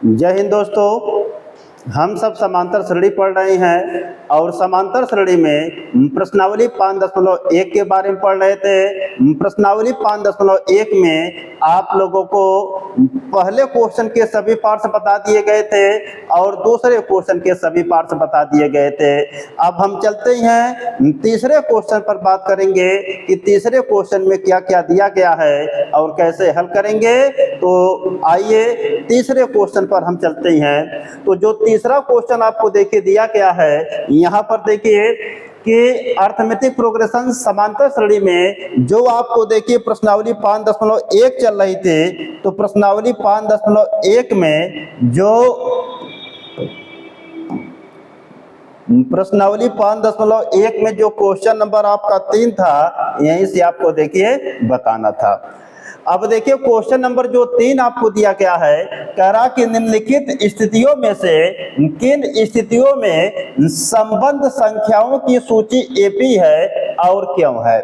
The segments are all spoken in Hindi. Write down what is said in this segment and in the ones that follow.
जय हिंद दोस्तों, हम सब समांतर श्रेणी पढ़ रहे हैं और समांतर श्रेणी में प्रश्नावली 5.1 के बारे में पढ़ रहे थे। प्रश्नावली 5.1 में आप लोगों को पहले क्वेश्चन के सभी पार्ट्स बता दिए गए थे और दूसरे क्वेश्चन के सभी पार्ट्स बता दिए गए थे। अब हम चलते हैं तीसरे क्वेश्चन पर बात करेंगे कि तीसरे क्वेश्चन में क्या क्या दिया गया है और कैसे हल करेंगे। तो आइए तीसरे क्वेश्चन पर हम चलते हैं। तो जो तीसरा क्वेश्चन आपको देखिए दिया गया है, यहाँ पर देखिए कि अर्थमेटिक प्रोग्रेशन समांतर श्रेणी में जो आपको देखिए प्रश्नावली 5.1 चल रही थी, तो प्रश्नावली 5.1 में जो प्रश्नावली 5.1 में जो क्वेश्चन नंबर आपका 3 था, यहीं से आपको देखिए बताना था। अब देखिए क्वेश्चन नंबर जो 3 आपको दिया गया है, कह रहा कि निम्नलिखित स्थितियों में से किन स्थितियों में संबंध संख्याओं की सूची एपी है और क्यों है।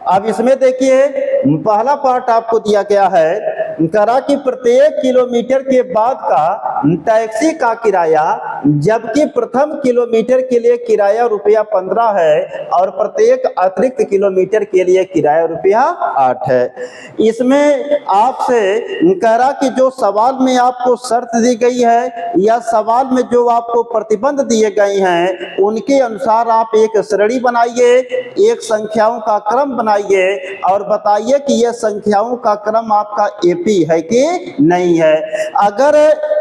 अब इसमें देखिए पहला पार्ट आपको दिया गया है, कह रहा कि प्रत्येक किलोमीटर के बाद का टैक्सी का किराया, जबकि प्रथम किलोमीटर के लिए किराया रुपया 15 है और प्रत्येक अतिरिक्त किलोमीटर के लिए किराया रुपया 8 है। इसमें आपसे कह रहा कि जो सवाल में आपको शर्त दी गई है या सवाल में जो आपको प्रतिबंध दिए गए हैं, उनके अनुसार आप एक श्रेणी बनाइए, एक संख्याओं का क्रम बनाइए और बताइए कि यह संख्याओं का क्रम आपका एपी है कि नहीं है। अगर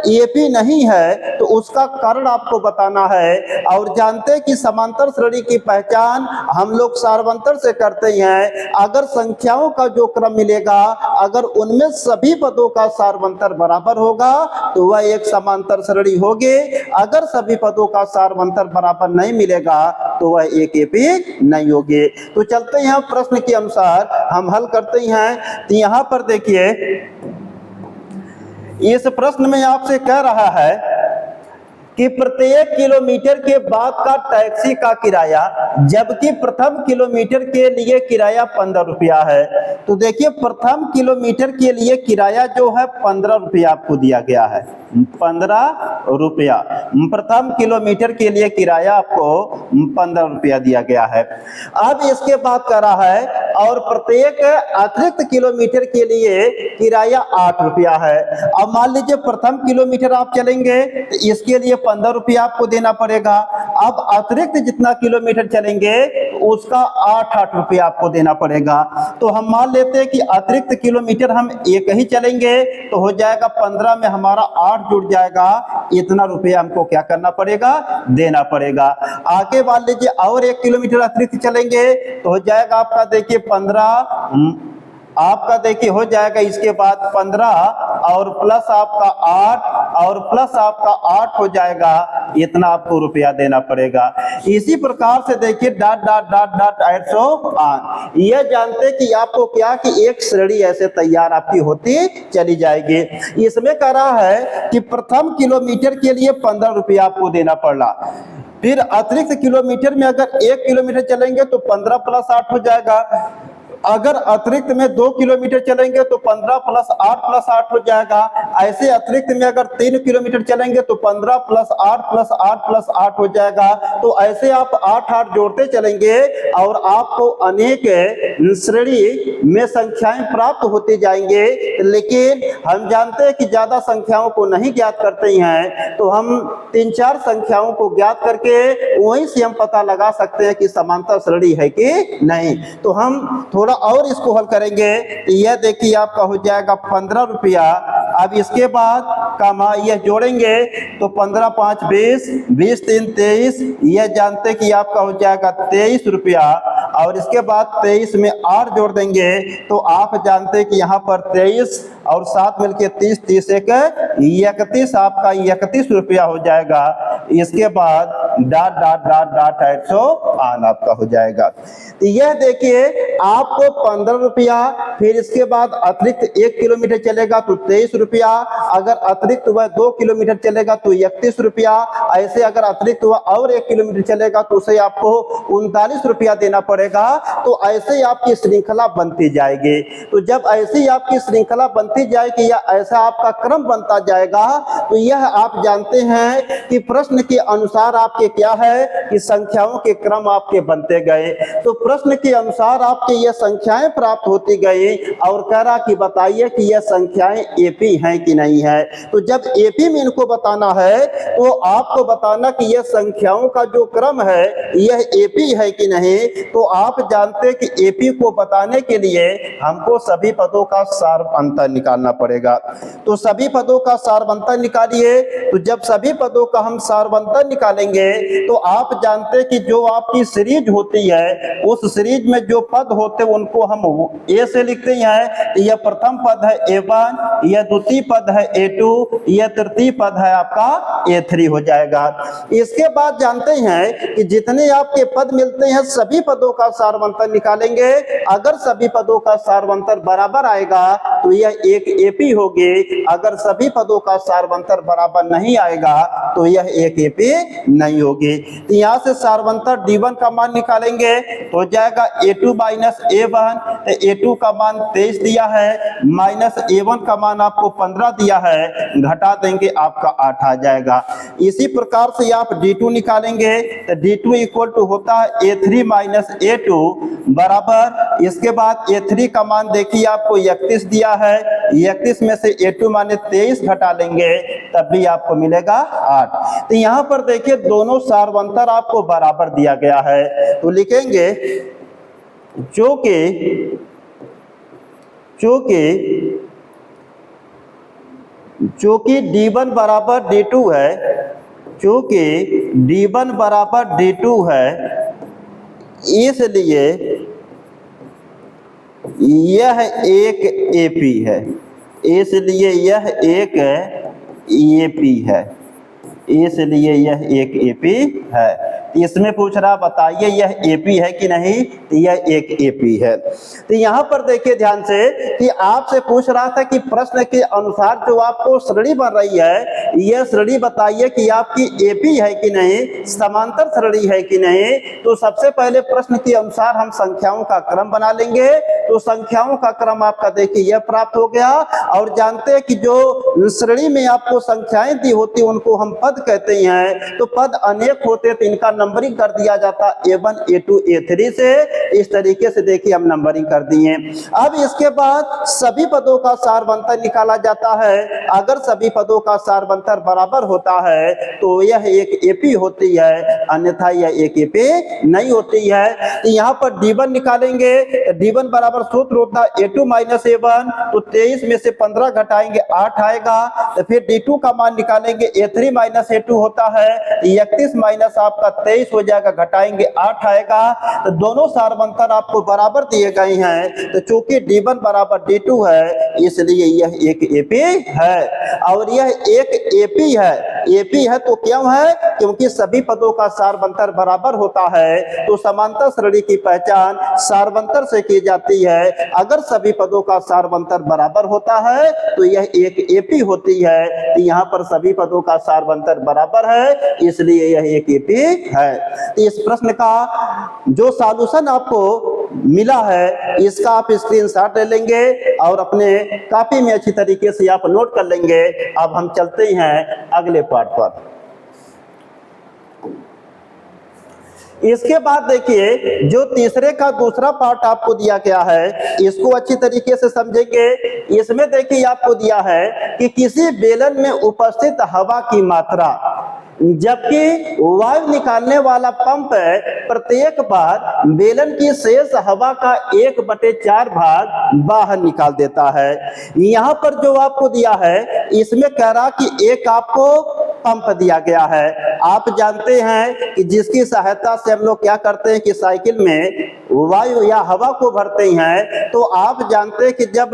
एपी नहीं है तो उसका कारण आपको बताना है। और जानते हैं कि समांतर श्रेणी की पहचान हम लोग सार्वंतर से करते हैं। अगर संख्याओं का जो क्रम मिलेगा, अगर उनमें सभी पदों का सार्वंतर बराबर होगा तो वह एक समांतर श्रेणी होगी। अगर सभी पदों का सार्वंतर बराबर नहीं मिलेगा तो वह एक एपी नहीं होगी। तो चलते हैं प्रश्न के अनुसार हम हल करते हैं। तो यहाँ पर देखिए इस प्रश्न में आपसे कह रहा है कि प्रत्येक किलोमीटर के बाद का टैक्सी का किराया, जबकि प्रथम किलोमीटर के लिए किराया 15 रुपया है। तो देखिए प्रथम किलोमीटर के लिए किराया जो है 15 रुपया आपको दिया गया है, 15 रुपया प्रथम किलोमीटर के लिए किराया आपको 15 रुपया दिया गया है। अब इसके बाद कह रहा है और प्रत्येक अतिरिक्त किलोमीटर के लिए किराया 8 रुपया है। अब मान लीजिए प्रथम किलोमीटर आप चलेंगे तो इसके लिए 15 रुपया आपको देना पड़ेगा। अब अतिरिक्त जितना किलोमीटर चलेंगे उसका 8 रुपया आपको देना पड़ेगा। तो हम मान लेते हैं कि अतिरिक्त किलोमीटर हम एक ही चलेंगे तो हो जाएगा 15 में हमारा 8 जुड़ जाएगा, इतना रुपया हमको क्या करना पड़ेगा, देना पड़ेगा। आगे मान लीजिए और 1 किलोमीटर अतिरिक्त चलेंगे तो हो जाएगा आपका देखिए 15 आपका देखिए हो जाएगा, इसके बाद 15 और प्लस आपका 8 और प्लस आपका 8 हो जाएगा, इतना आपको रुपया देना पड़ेगा। इसी प्रकार से देखिए डॉट डॉट डॉट डॉट 800 यह जानते कि आपको क्या कि एक श्रेणी ऐसे तैयार आपकी होती चली जाएगी। इसमें कह रहा है कि प्रथम किलोमीटर के लिए 15 रुपया आपको देना पड़ रहा, फिर अतिरिक्त किलोमीटर में अगर 1 किलोमीटर चलेंगे तो 15 प्लस 8 हो जाएगा। अगर अतिरिक्त में 2 किलोमीटर चलेंगे तो 15 प्लस 8 प्लस 8 हो जाएगा। ऐसे अतिरिक्त में अगर 3 किलोमीटर चलेंगे तो 15 प्लस 8 प्लस 8 प्लस 8 हो जाएगा। तो ऐसे आप 8 जोड़ते चलेंगे और आपको अनेक श्रेणी में संख्याएं प्राप्त होती जाएंगे। लेकिन हम जानते हैं कि ज्यादा संख्याओं को नहीं ज्ञात करते हैं, तो हम 3-4 संख्याओं को ज्ञात करके वहीं से हम पता लगा सकते हैं कि समांतर श्रेणी है कि नहीं। तो हम थोड़ा और इसको हल करेंगे। यह देखिए आपका हो जाएगा 15 रुपया। अब इसके बाद का यह जोड़ेंगे तो 15 5 20, 20 3 23, यह जानते कि आपका हो जाएगा 23 रुपया। और इसके बाद 23 में 8 जोड़ देंगे तो आप जानते कि यहाँ पर 23 और 7 मिलके 30, 30 एक 31, आपका 31 रुपया हो जाएगा। इसके बाद डॉट डॉट डॉट डॉट 800 आपका हो जाएगा। तो यह देखिए आपको 15 रुपया, फिर इसके बाद अतिरिक्त 1 किलोमीटर चलेगा तो 23 रुपया, अगर अतिरिक्त वह 2 किलोमीटर चलेगा तो 31 रुपया, ऐसे अगर अतिरिक्त वह और 1 किलोमीटर चलेगा तो उसे आपको 39 रुपया देना पड़ेगा। पड़ेगा। तो ऐसे आपकी श्रृंखला बनती जाएगी। तो जब ऐसी आपकी श्रृंखला बनती जाएगी या ऐसा आपका क्रम बनता जाएगा, तो यह आप जानते हैं कि प्रश्न के अनुसार आपके क्या है कि संख्याओं के क्रम आपके बनते गए। तो प्रश्न के अनुसार आपके ये संख्याएं प्राप्त होती गई और कह रहा कि बताइए कि यह संख्याएं एपी हैं कि नहीं है। तो जब एपी में इनको बताना है तो आपको बताना कि यह संख्याओं का जो क्रम है यह एपी है कि नहीं। तो आप जानते हैं कि एपी को बताने के लिए हमको सभी पदों का सारवंतर निकालना पड़ेगा। तो सभी पदों का सारवंतर निकालिए। तो जब सभी पदों का हम सारवंतर निकालेंगे तो आप जानते हैं कि जो आपकी सीरीज होती है उस सीरीज में जो पद होते हैं उनको हम ए से लिखते हैं। यह प्रथम पद है A1, यह द्वितीय पद है A2, यह तृतीय पद है आपका A3 हो जाएगा। इसके बाद जानते हैं कि जितने आपके पद मिलते हैं सभी पदों का सारवंतर निकालेंगे। अगर सभी पदों का सारवंतर बराबर आएगा तो यह एक एपी होगी। अगर सभी पदों का सारवंतर बराबर नहीं आएगा तो यह एक एपी नहीं होगी। तो यहाँ से सारवंतर D1 का मान निकालेंगे तो हो जाएगा A2 माइनस A1। A2 का मान 23 दिया है, माइनस A1 का मान आपको 15 दिया है, घटा देंगे आपका 8 आ जाएगा। इसी प्रकार से आप D2 निकालेंगे तो D2 इक्वल टू होता है A3 माइनस A2 बराबर। इसके बाद A3 का मान देखिए आपको 31 दिया है, 31 में से A2 माने 23 घटा लेंगे तब भी आपको मिलेगा 8। तो यहाँ पर देखिए दोनों सारवंतर आपको बराबर दिया गया है। तो लिखेंगे जो कि D1 बराबर D2 है, जो कि D1 बराबर D2 है, इसलिए यह एक एपी है। इसलिए यह एक एपी है। इसलिए यह एक एपी है। इसमें पूछ रहा बताइए यह एपी है कि नहीं, तो यह एक एपी है। तो यहाँ पर देखिए ध्यान से कि आपसे पूछ रहा था कि प्रश्न के अनुसार जो आपको श्रेणी बन रही है यह श्रेणी बताइए कि आपकी एपी है कि नहीं, समांतर श्रेणी है कि नहीं। तो सबसे पहले प्रश्न के अनुसार हम संख्याओं का क्रम बना लेंगे। तो संख्याओं का क्रम आपका देखिए यह प्राप्त हो गया। और जानते हैं कि जो श्रेणी में आपको संख्याएं दी होती उनको हम पद कहते हैं। तो पद अनेक होते तो इनका नंबरिंग कर दिया जाता A1, A2, A3 से। इस तरीके से देखिए हम नंबरिंग कर दिए। अब इसके बाद सभी पदों का सारवंतर निकाला जाता है। अगर सभी पदों का सारवंतर बराबर होता है तो यह एक एपी होती है, अन्यथा यह एक एपी नहीं होती है। तो यहाँ पर D1 निकालेंगे। D1 बराबर सूत्र होता है A2 माइनस A1। तो 23 में से 15 घटाएंगे 8 आएगा। तो फिर D2 का मान निकालेंगे A3 माइनस A2 होता है 31 माइनस आपका 23 हो जाएगा, घटाएंगे 8 आएगा। तो दोनों सारवंतर आपको बराबर दिए गए हैं। तो चूंकि D1 बराबर D2 है इसलिए यह एक एपी है। और यह एक एपी है। एपी है तो क्यों है? क्योंकि सभी पदों का सारवंतर बराबर होता है। तो समांतर श्रेणी की पहचान सारवंतर से की जाती है। अगर सभी पदों का सारवंतर बराबर होता है तो यह एक एपी होती है। तो यहाँ पर सभी पदों का सारवंतर बराबर है इसलिए यह एक एपी है। तो इस प्रश्न का जो सॉल्यूशन आपको मिला है इसका आप स्क्रीनशॉट ले लेंगे और अपने कॉपी में अच्छी तरीके से आप नोट कर लेंगे। अब हम चलते हैं अगले पार्ट पर। इसके बाद देखिए जो तीसरे का दूसरा पार्ट आपको दिया गया है इसको अच्छी तरीके से समझेंगे। इसमें देखिए आपको दिया है कि किसी बेलन में उपस्थित हवा की मात्रा, जबकि वायु निकालने वाला पंप प्रत्येक बार बेलन की शेष हवा का 1/4 भाग बाहर निकाल देता है। यहाँ पर जो आपको दिया है इसमें कह रहा कि एक आपको पंप दिया गया है। आप जानते हैं कि जिसकी सहायता से हम लोग क्या करते हैं कि साइकिल में वायु या हवा को भरते हैं। तो आप जानते हैं कि जब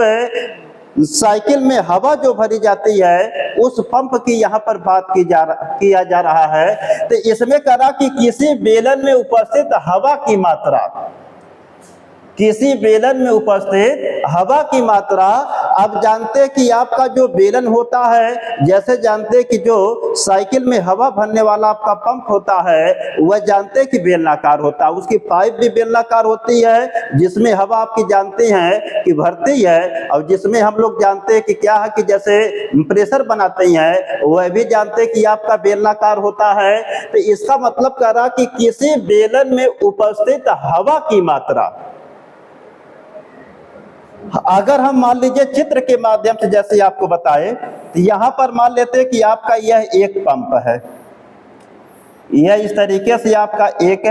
साइकिल में हवा जो भरी जाती है उस पंप की यहाँ पर बात किया जा रहा है। तो इसमें करा कि किसी बेलन में उपस्थित हवा की मात्रा, किसी बेलन में उपस्थित हवा की मात्रा। अब जानते हैं कि आपका जो बेलन होता है, जैसे जानते हैं कि जो साइकिल में हवा भरने वाला आपका पंप होता है वह जानते हैं कि बेलनाकार होता है, उसकी पाइप भी बेलनाकार होती है जिसमें हवा आपकी जानते हैं कि भरती है, और जिसमें हम लोग जानते हैं कि क्या है कि जैसे प्रेशर बनाते हैं वह भी जानते हैं कि आपका बेलनाकार होता है। तो इसका मतलब कह रहा कि किसी बेलन में उपस्थित हवा की मात्रा, अगर हम मान लीजिए चित्र के माध्यम से जैसे आपको बताए, तो यहां पर मान लेते हैं कि आपका यह एक पंप है, यह इस तरीके से आपका एक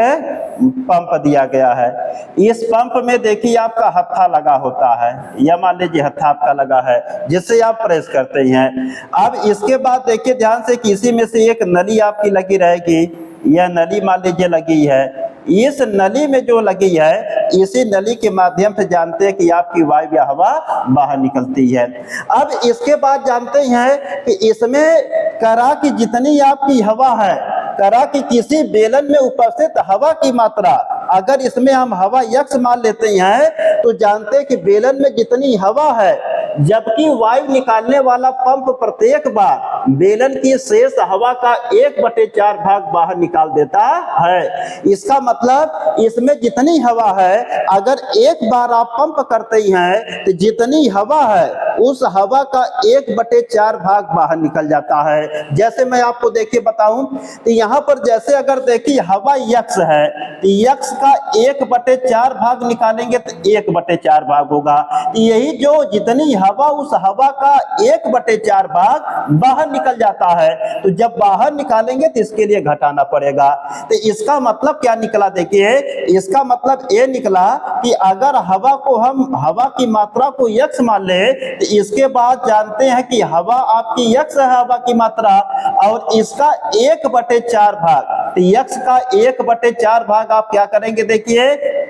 पंप दिया गया है। इस पंप में देखिए आपका हत्था लगा होता है, यह मान लीजिए हत्था आपका लगा है जिससे आप प्रेस करते हैं। अब इसके बाद देखिए ध्यान से कि इसी में से एक नली आपकी लगी रहेगी, यह नली मान लीजिए लगी है। इस नली में जो लगी है, इसी नली के माध्यम से जानते हैं कि आपकी वायु या हवा बाहर निकलती है। अब इसके बाद जानते हैं कि इसमें करा की जितनी आपकी हवा है, करा कि किसी बेलन में उपस्थित हवा की मात्रा, अगर इसमें हम हवा यक्स मान लेते हैं तो जानते हैं कि बेलन में जितनी हवा है, जबकि वायु निकालने वाला पंप प्रत्येक बार बेलन की शेष हवा का 1/4 भाग बाहर निकाल देता है। इसका मतलब इसमें जितनी हवा है, अगर एक बार आप पंप करते हैं तो जितनी हवा है उस हवा का 1/4 भाग बाहर निकल जाता है। जैसे मैं आपको देखिए बताऊं, तो यहाँ पर जैसे अगर देखिए हवा यक्स है, तो यक्स का 1/4 भाग निकालेंगे तो 1/4 भाग होगा। यही जो जितनी हवा, उस हवा का 1/4 भाग बाहर निकल जाता है। तो जब बाहर निकालेंगे तो इसके लिए घटाना पड़ेगा। तो इसका मतलब क्या निकला देखिए, इसका मतलब ये निकला कि अगर हवा को हम हवा की मात्रा को यक्स मान ले, तो इसके बाद जानते हैं कि हवा आपकी यक्स है हवा की मात्रा, और इसका 1/4 भाग, तो यक्स का 1/4 भाग आप क्या करेंगे देखिए,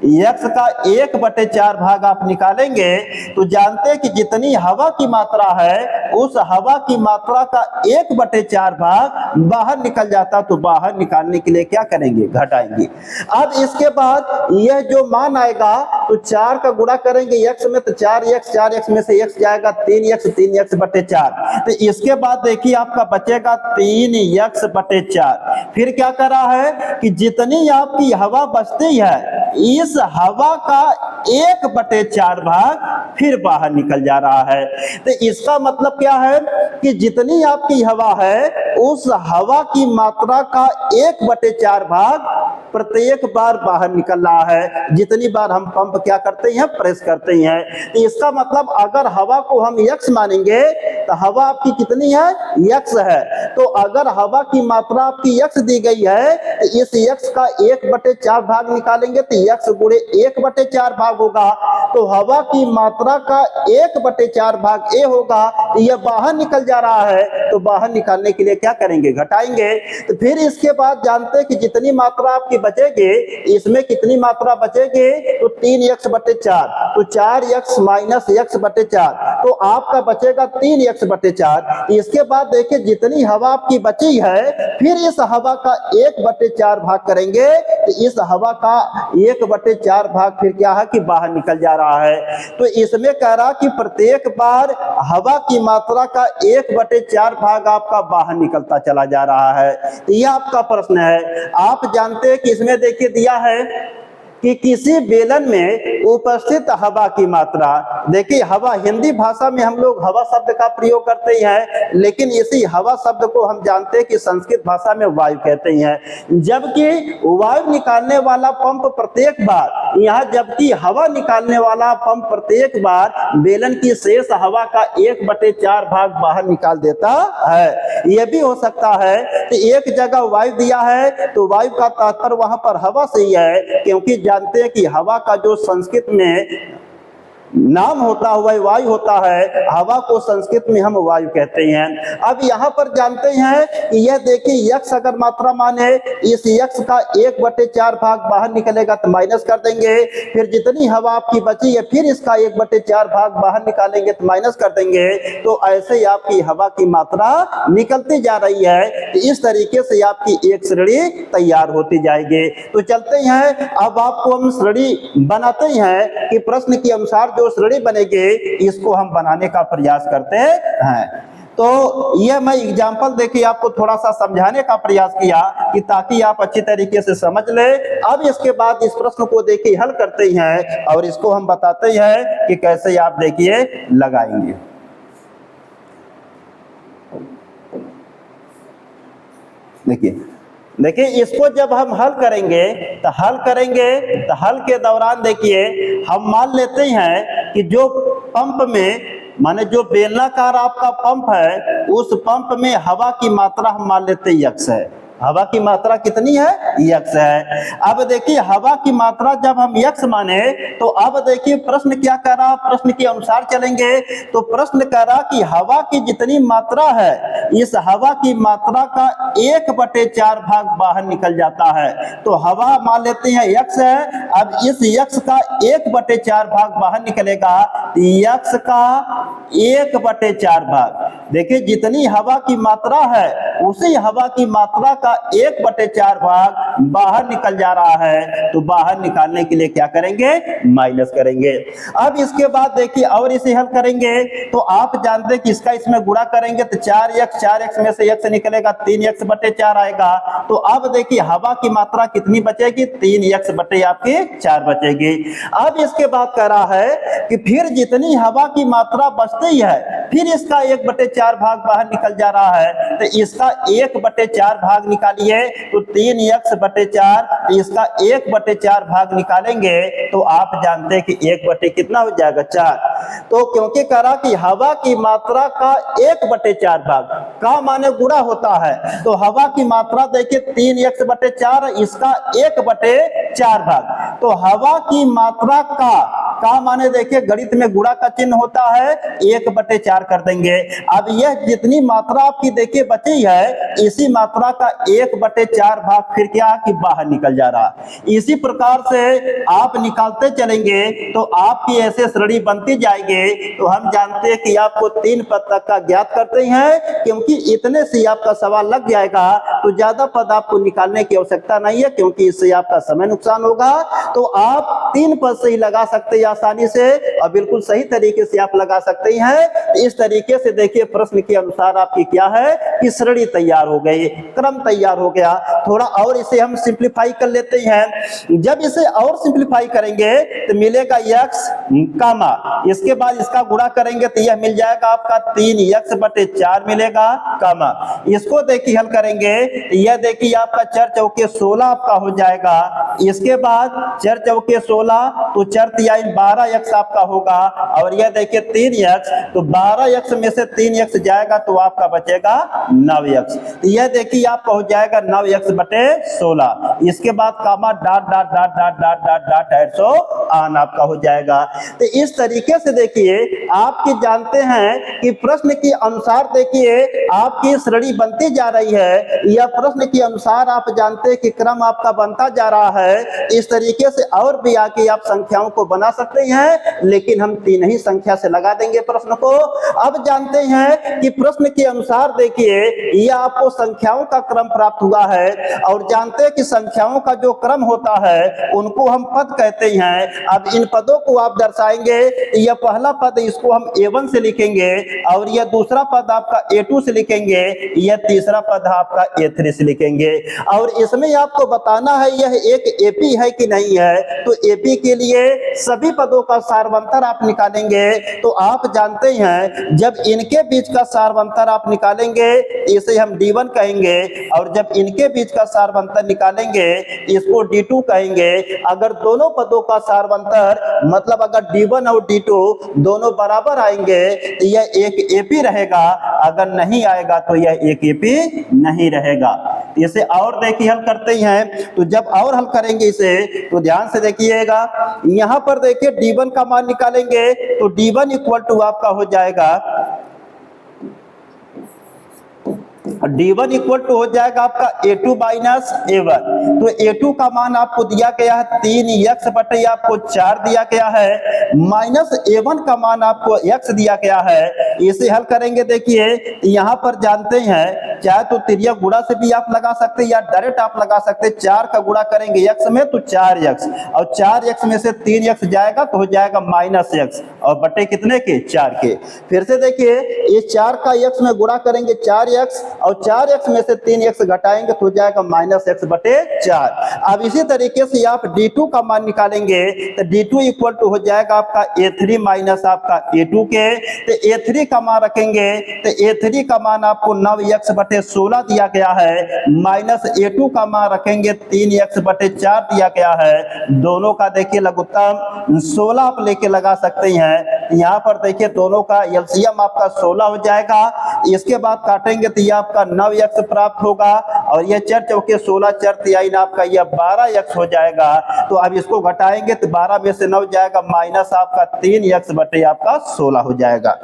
यक्स का 1/4 भाग आप निकालेंगे तो जानते हैं कि जितनी हवा की मात्रा है उस हवा की मात्रा का 1/4 भाग बाहर निकल जाता। तो बाहर निकालने के लिए क्या करेंगे, घटाएंगे। अब इसके बाद यह जो मान आएगा तो 4 का गुणा करेंगे यक्स में, तो 4x में से x जाएगा 3x/4। तो इसके बाद देखिए आपका बचेगा 3x/4। फिर क्या कर रहा है कि जितनी आपकी हवा बचती है, इस हवा का 1/4 भाग फिर बाहर निकल जा रहा है। तो इसका मतलब क्या है कि जितनी आपकी हवा है उस हवा की मात्रा का 1/4 भाग प्रत्येक बार बाहर निकल रहा है, जितनी बार हम पंप क्या करते हैं, प्रेस करते हैं। तो इसका मतलब अगर हवा को हम यक्स मानेंगे तो हवा आपकी कितनी है, यक्स है। तो अगर हवा की मात्रा आपकी यक्स दी गई है तो इस यक्स का 1/4 भाग निकालेंगे तो यक्स गुणे 1/4 भाग होगा। तो हवा की मात्रा का 1/4 भाग ए होगा। यह बाहर निकल जा रहा है, तो बाहर निकालने के लिए क्या करेंगे, घटाएंगे। तो फिर इसके बाद जानते हैं कि जितनी मात्रा आपकी बचेगी, इसमें कितनी मात्रा बचेगी, तो 3x/4, तो 4x माइनस x/4, तो आपका बचेगा 3x/4। इसके बाद देखिए जितनी हवा आपकी बची है, फिर इस हवा का 1/4 भाग करेंगे, तो इस हवा का 1/4 भाग फिर क्या है कि बाहर निकल जा रहा है। तो इसमें कह रहा कि प्रत्येक बार हवा की मात्रा का 1/4 भाग आपका बाहर निकलता चला जा रहा है। तो यह आपका प्रश्न है। आप जानते हैं कि इसमें देखिए दिया है कि किसी बेलन में उपस्थित हवा की मात्रा, देखिए हवा हिंदी भाषा में हम लोग हवा शब्द का प्रयोग करते हैं, लेकिन इसी हवा शब्द को हम जानते हैं कि संस्कृत भाषा में वायु कहते हैं। जबकि वायु निकालने वाला पंप प्रत्येक बार, यहाँ जबकि हवा निकालने वाला पंप प्रत्येक बार बेलन की शेष हवा का 1/4 भाग बाहर निकाल देता है। यह भी हो सकता है कि एक जगह वायु दिया है तो वायु का तात्पर्य वहां पर हवा से ही है, क्योंकि जानते हैं कि हवा का जो संस्कृत में नाम होता हुआ वायु होता है, हवा को संस्कृत में हम वायु कहते हैं। अब यहाँ पर जानते हैं कि यह देखिए यक्स अगर मात्रा माने, इस यक्स का 1/4 भाग बाहर निकलेगा तो माइनस कर देंगे, फिर जितनी हवा आपकी बची है फिर इसका 1/4 भाग बाहर निकालेंगे तो माइनस कर देंगे। तो ऐसे ही आपकी हवा की मात्रा निकलती जा रही है। तो इस तरीके से आपकी एक श्रेणी तैयार होती जाएगी। तो चलते हैं, अब आपको हम श्रेणी बनाते हैं कि प्रश्न के अनुसार जो श्रेणी बनेगी इसको हम बनाने का प्रयास करते हैं। तो यह मैं एग्जाम्पल देखिए आपको थोड़ा सा समझाने का प्रयास किया कि ताकि आप अच्छी तरीके से समझ ले। अब इसके बाद इस प्रश्न को देखिए हल करते हैं और इसको हम बताते हैं कि कैसे आप देखिए लगाएंगे। देखिए इसको जब हम हल करेंगे तो हल के दौरान देखिए हम मान लेते हैं कि जो पंप में माने जो बेलनाकार आपका पंप है उस पंप में हवा की मात्रा हम मान लेते हैं यक्स है। हवा की मात्रा कितनी है? यक्स है। अब देखिए हवा की मात्रा जब हम यक्स माने तो अब देखिए प्रश्न क्या कह रहा, प्रश्न के अनुसार चलेंगे तो प्रश्न कह रहा कि हवा की जितनी मात्रा है इस हवा की मात्रा का 1/4 भाग बाहर निकल जाता है। तो हवा मान लेते हैं यक्स है। अब इस यक्स का 1/4 भाग बाहर निकलेगा, यक्स का 1/4 भाग, देखिए जितनी हवा की मात्रा है उसी हवा की मात्रा का 1/4 भाग बाहर निकल जा रहा है। तो बाहर निकालने के लिए क्या करेंगे? माइनस करेंगे। अब इसके बाद देखिए और इसे हल करेंगे तो आप जानते हैं कि इसका इसमें गुणा करेंगे तो 4x में से x निकलेगा 3x/4 आएगा। तो अब देखिए हवा की मात्रा कितनी बचेगी? 3x/4 बचेगी। अब इसके बाद कह रहा है कि फिर जितनी हवा की मात्रा बचती है फिर इसका 1/4 भाग बाहर निकल जा रहा है। तो इसका 1/4 भाग निकालिए तो 3x/4, इसका 1/4 भाग निकालेंगे तो आप जानते हैं कि 1 कितना हो जाएगा? 4। तो क्योंकि कह रहा कि हवा की मात्रा का 1/4 भाग का माने गुणा होता है, तो हवा की मात्रा देखिए 3x/4, इसका 1/4 भाग। तो हवा की मात्रा का माने देखिए गणित में गुणा का चिन्ह होता है, 1/4 कर देंगे। अब यह जितनी मात्रा आपकी देखिए बची है इसी मात्रा का 1/4 भाग फिर क्या कि बाहर निकल जा रहा। इसी प्रकार से आप निकालते चलेंगे तो आपकी ऐसे श्रेणी बनती जाएगी। तो हम जानते हैं कि आपको 3 पद तक का ज्ञात करते हैं, क्योंकि इतने से आपका सवाल लग जाएगा तो ज्यादा पद आपको निकालने की आवश्यकता नहीं है, क्योंकि इससे आपका समय नुकसान होगा। तो आप 3 पद से ही लगा सकते हैं आसानी से और बिल्कुल सही तरीके से आप लगा सकते हैं। इस तरीके से देखिए प्रश्न के अनुसार आपकी क्या है कि श्रेणी तैयार हो गई, क्रम तैयार हो गया। थोड़ा और इसे हम सिंप्लीफाई कर लेते हैं। जब इसे और सिंप्लीफाई करेंगे तो मिलेगा x कामा, इसके बाद इसका गुणा करेंगे तो यह मिल जाएगा आपका 3x/4 मिलेगा कामा। इसको देखिए हल करेंगे, यह देखिए आपका 4 चौके 16 आपका हो जाएगा। इसके बाद 4 चौके 16 तो 4 तिहाई 12x आपका होगा। और यह देखिए 3x, तो 12x में से 3x जाएगा तो आपका बचेगा 9x। तो यह देखिए आपका हो जाएगा 9x/16। इसके बाद comma dot dot dot dot dot dot dot ऐसो आन आपका हो जाएगा। तो इस तरीके से देखिए आपके जानते हैं कि प्रश्न के अनुसार देखिए आपकी श्रेणी बनती जा रही है, यह प्रश्न के अनुसार आप जानते हैं कि क्रम आपका बनता जा रहा है। इस तरीके से और भी आके आप संख्याओं को बना सकते हैं, लेकिन हम 3 ही संख्या से लगा देंगे प्रश्न को। अब जानते हैं कि प्रश्न के अनुसार देखिए यह आपको संख्याओं का क्रम प्राप्त हुआ है, और जानते हैं कि संख्याओं का जो क्रम होता है उनको हम पद कहते हैं। अब इन पदों को आप दर्शाएंगे, यह पहला पद इसको हम A1 से लिखेंगे, और यह दूसरा पद आपका A2 से लिखेंगे, यह तीसरा पद आपका A3 से लिखेंगे। और इसमें आपको बताना है यह एक AP है कि नहीं है। तो AP के लिए सभी पदों का सारवंतर आप निकालेंगे तो आप जानते हैं हैं। जब इनके बीच का सारवंतर आप निकालेंगे इसे हम D1 कहेंगे, और जब इनके बीच का सारवंतर निकालेंगे इसको D2 कहेंगे। अगर दोनों पदों का सारवंतर मतलब अगर D1 और D2 दोनों बराबर आएंगे तो यह एक AP रहेगा, अगर नहीं आएगा तो यह एक AP नहीं रहेगा। इसे और देखिए हल करते हैं, तो जब और हल करेंगे इसे तो ध्यान से देखिएगा, यहां पर देखिए D1 का मान निकालेंगे तो D1 इक्वल टू आपका हो जाएगा D1 इक्वल टू हो जाएगा आपका A2 माइनस A1। तो A2 का मान आपको दिया गया है 3x बटे आपको 4 दिया गया है, माइनस A1 का मान आपको x दिया गया है। इसे हल करेंगे, देखिए यहाँ पर जानते हैं चाहे तो तिर्यक गुणा से भी आप लगा सकते हैं या डायरेक्ट आप लगा सकते हैं। 4 का गुणा करेंगे x में तो 4x, और 4x में से 3x जाएगा तो हो जाएगा माइनस x, और बटे कितने के 4 के। फिर से देखिए इस 4 का x में गुणा करेंगे 4x, और 4x में से 3x घटाएंगे तो हो जाएगा माइनस x बटे 4। अब इसी तरीके से आप D2 का मान निकालेंगे तो D2 इक्वल टू हो जाएगा आपका A3 माइनस आपका A2 के। तो A3 का मान रखेंगे तो A3 का मान आपको 9x बटे 16 दिया गया है, माइनस A2 का मान रखेंगे 3x बटे 4 दिया गया है। दोनों का देखिए लघुत्तम 16 आप लेके लगा सकते हैं। यहाँ पर देखिए दोनों का एलसीएम आपका 16 हो जाएगा। इसके बाद काटेंगे तो यह आपका 9x प्राप्त होगा, और यह 4 चौके 16 4 तिहाई आपका यह 12x हो जाएगा। तो अब इसको घटाएंगे तो 12 में से 9 जाएगा माइनस आपका 3x बटे आपका 16 हो जाएगा।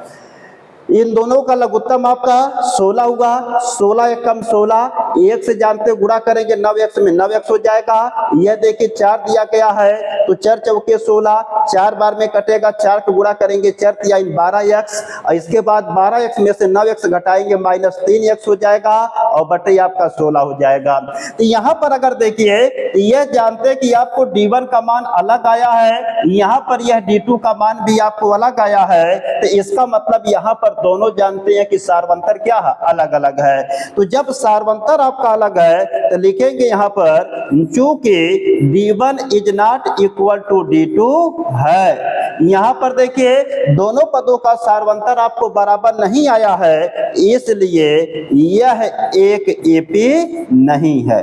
इन दोनों का लघुत्तम आपका 16 हुआ, 16 एक कम 16, एक से जानते गुणा करेंगे 9x में 9x हो जाएगा। यह देखिए 4 दिया गया है तो 4 चौके 16, 4 बार में कटेगा, 4 को गुणा करेंगे 4 तिहाई 12x, और इसके बाद 12x में से 9x घटाएंगे माइनस 3x हो जाएगा, और बटे आपका 16 हो जाएगा। तो यहाँ पर अगर देखिए यह जानते कि आपको D1 का मान अलग आया है, यहाँ पर यह D2 का मान भी आपको अलग आया है, तो इसका मतलब यहाँ पर दोनों जानते हैं कि सारवंतर क्या है, अलग अलग है। तो जब सारवंतर आपका अलग है तो लिखेंगे यहाँ पर चूंकि D1 is not equal to D2 है। यहाँ पर देखिए दोनों पदों का सारवंतर आपको बराबर नहीं आया है, इसलिए यह एक AP नहीं है,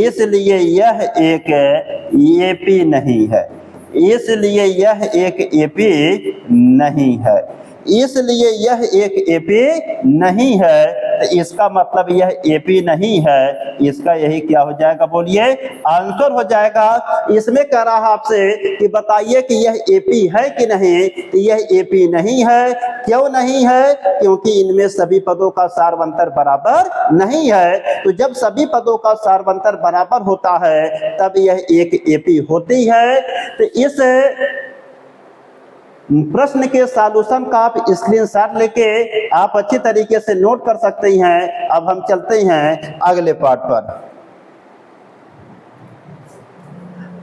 इसलिए यह एक AP नहीं है, इसलिए यह एक AP नहीं है, इसलिए यह एक AP नहीं है। तो इसका मतलब यह AP नहीं है, इसका यही क्या हो जाएगा, बोलिए आंसर हो जाएगा। इसमें कह रहा आपसे कि बताइए कि यह AP है कि नहीं, तो यह AP नहीं है। क्यों नहीं है? क्योंकि इनमें सभी पदों का सारवंतर बराबर नहीं है। तो जब सभी पदों का सारवंतर बराबर होता है तब यह एक AP होती है। तो इस प्रश्न के सॉल्यूशन का आप स्क्रीनशॉट लेके आप अच्छी तरीके से नोट कर सकते हैं। अब हम चलते हैं अगले पार्ट पर।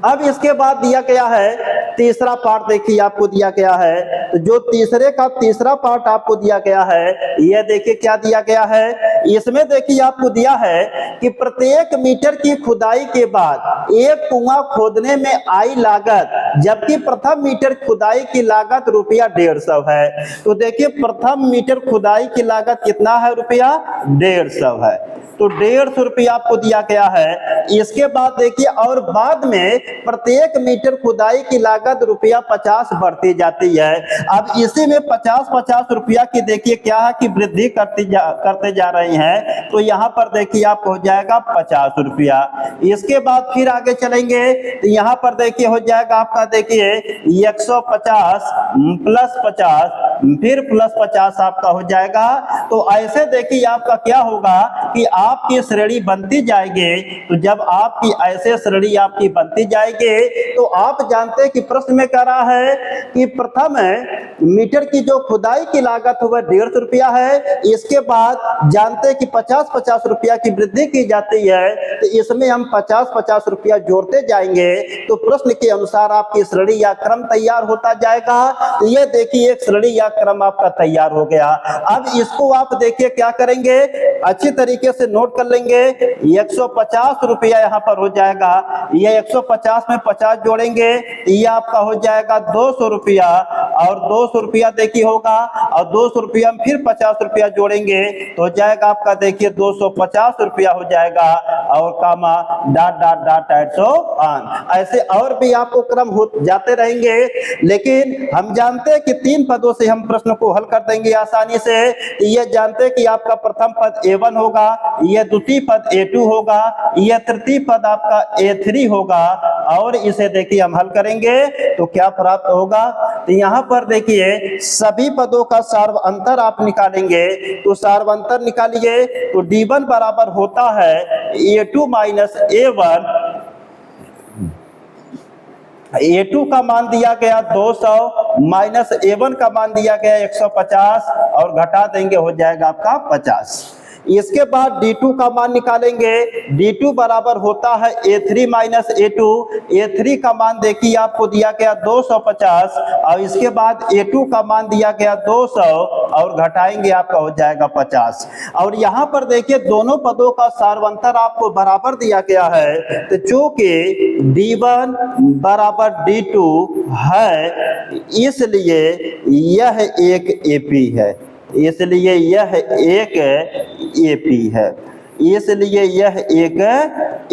अब इसके बाद दिया गया है तीसरा पार्ट, देखिए आपको दिया गया है, तो जो तीसरे का तीसरा पार्ट आपको दिया गया है, यह देखिए क्या दिया गया है। इसमें देखिए आपको दिया है कि प्रत्येक मीटर की खुदाई के बाद एक कुआं खोदने में आई लागत, जबकि प्रथम मीटर खुदाई की लागत ₹150 है। तो देखिए प्रथम मीटर खुदाई की लागत कितना है, ₹150 है। तो ₹150 आपको दिया गया है। इसके बाद देखिए और बाद में प्रत्येक मीटर खुदाई की लागत ₹50 बढ़ती जाती है। अब इसी में 50-50 रुपया की देखिए क्या है कि वृद्धि करते जा रहे हैं। तो यहाँ पर देखिए आपको हो जाएगा ₹50। इसके बाद फिर आगे चलेंगे तो यहाँ पर देखिए हो जाएगा आपका देखिए 150 प्लस 50 फिर प्लस 50 आपका हो जाएगा। तो ऐसे देखिए आपका क्या होगा कि आपकी श्रेणी बनती जाएगी। तो जब आपकी ऐसे श्रेणी आपकी बनती जाएगी तो आप जानते हैं कि प्रश्न में कह रहा है कि प्रथम मीटर की जो खुदाई की लागत है वह ₹150 है। इसके बाद जानते हैं कि 50-50 रुपया की वृद्धि की जाती है। तो इसमें हम 50-50 रुपया जोड़ते जाएंगे तो प्रश्न के अनुसार आपकी श्रेणी या क्रम तैयार होता जाएगा। तो ये देखिए एक श्रेणी या क्रम आपका तैयार हो गया। अब इसको आप देखिए क्या करेंगे, अच्छी तरीके से नोट कर लेंगे। 150 रुपया यहाँ पर हो जाएगा, ये 150 में 50 जोड़ेंगे, ये आपका हो जाएगा 200 रुपया। और 200 रुपया देखिए होगा, और 200 रुपया में फिर 50 रुपया जोड़ेंगे तो हो जाएगा आपका देखिए 250 रुपया हो जाएगा, और comma dot dot dot and so on. ऐसे और भी आपको क्रम हो जाते रहेंगे, लेकिन हम जानते हैं कि 3 पदों से हम प्रश्न को हल कर देंगे आसानी से। ये जानते हैं कि आपका प्रथम पद A1 होगा, यह द्वितीय पद A2 होगा, यह तृतीय पद आपका A3 होगा, और इसे देखिए हम हल करेंगे तो क्या प्राप्त होगा। तो यहाँ पर देखिए सभी पदों का सार्वअंतर आप निकालेंगे, तो सार्वअंतर निकालिए तो D1 बराबर होता है A2 माइनस A1। A2 का मान दिया गया 200 माइनस A1 का मान दिया गया 150, और घटा देंगे हो जाएगा आपका 50। इसके बाद D2 का मान निकालेंगे, D2 बराबर होता है A3 माइनस A2। A3 का मान देखिए आपको दिया गया 250, और इसके बाद A2 का मान दिया गया 200, और घटाएंगे आपका हो जाएगा 50। और यहाँ पर देखिए दोनों पदों का सार्वंतर आपको बराबर दिया गया है, तो चूंकि D1 बराबर D2 है इसलिए यह एक AP है, इसलिए यह एक AP है, इसलिए यह एक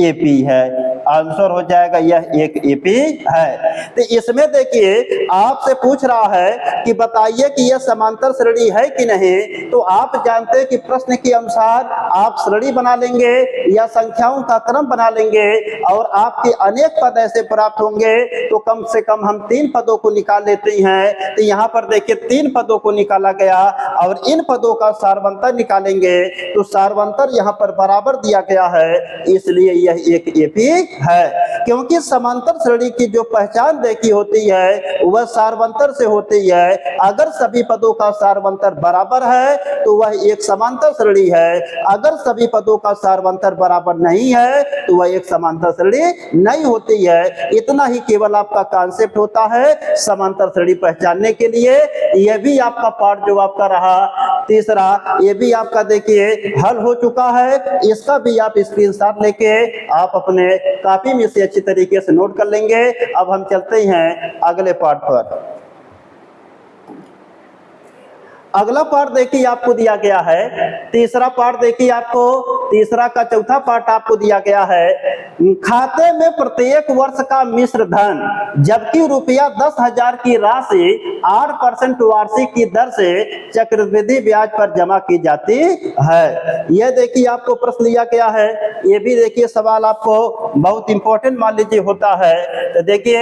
AP है। आंसर हो जाएगा यह एक AP है। तो इसमें देखिए आपसे पूछ रहा है कि बताइए कि यह समांतर श्रेणी है कि नहीं। तो आप जानते हैं कि प्रश्न के अनुसार आप श्रेणी बना लेंगे या संख्याओं का क्रम बना लेंगे, और आपके अनेक पद ऐसे प्राप्त होंगे, तो कम से कम हम 3 पदों को निकाल लेते हैं। तो यहाँ पर देखिए 3 पदों को निकाला गया, और इन पदों का सार्वंतर निकालेंगे तो सार्वंतर यहाँ पर बराबर दिया गया है, इसलिए यह एक AP है। क्योंकि समांतर श्रेणी की जो पहचान देखी होती है वह सार्वंतर से होती है। अगर सभी पदों का सार्वंतर बराबर है तो वह एक समांतर श्रेणी है, अगर सभी पदों का सार्वंतर बराबर नहीं है तो वह एक समांतर श्रेणी नहीं होती है। इतना ही केवल आपका कॉन्सेप्ट होता है समांतर श्रेणी पहचानने के लिए। यह भी आपका पार्ट जो आपका रहा तीसरा, ये भी आपका देखिए हल हो चुका है। इसका भी आप स्क्रीनशॉट लेके आप अपने कॉपी में से अच्छी तरीके से नोट कर लेंगे। अब हम चलते हैं अगले पार्ट पर। अगला पार्ट देखिए आपको दिया गया है, तीसरा पार्ट देखिए आपको, तीसरा का चौथा पार्ट आपको दिया गया है। खाते में प्रत्येक वर्ष का मिश्र धन जबकि रुपया 10,000 की राशि 8% वार्षिक की दर से चक्रवृद्धि ब्याज पर जमा की जाती है। यह देखिए आपको प्रश्न दिया गया है। ये भी देखिए सवाल आपको बहुत इंपॉर्टेंट मान लीजिए होता है। तो देखिए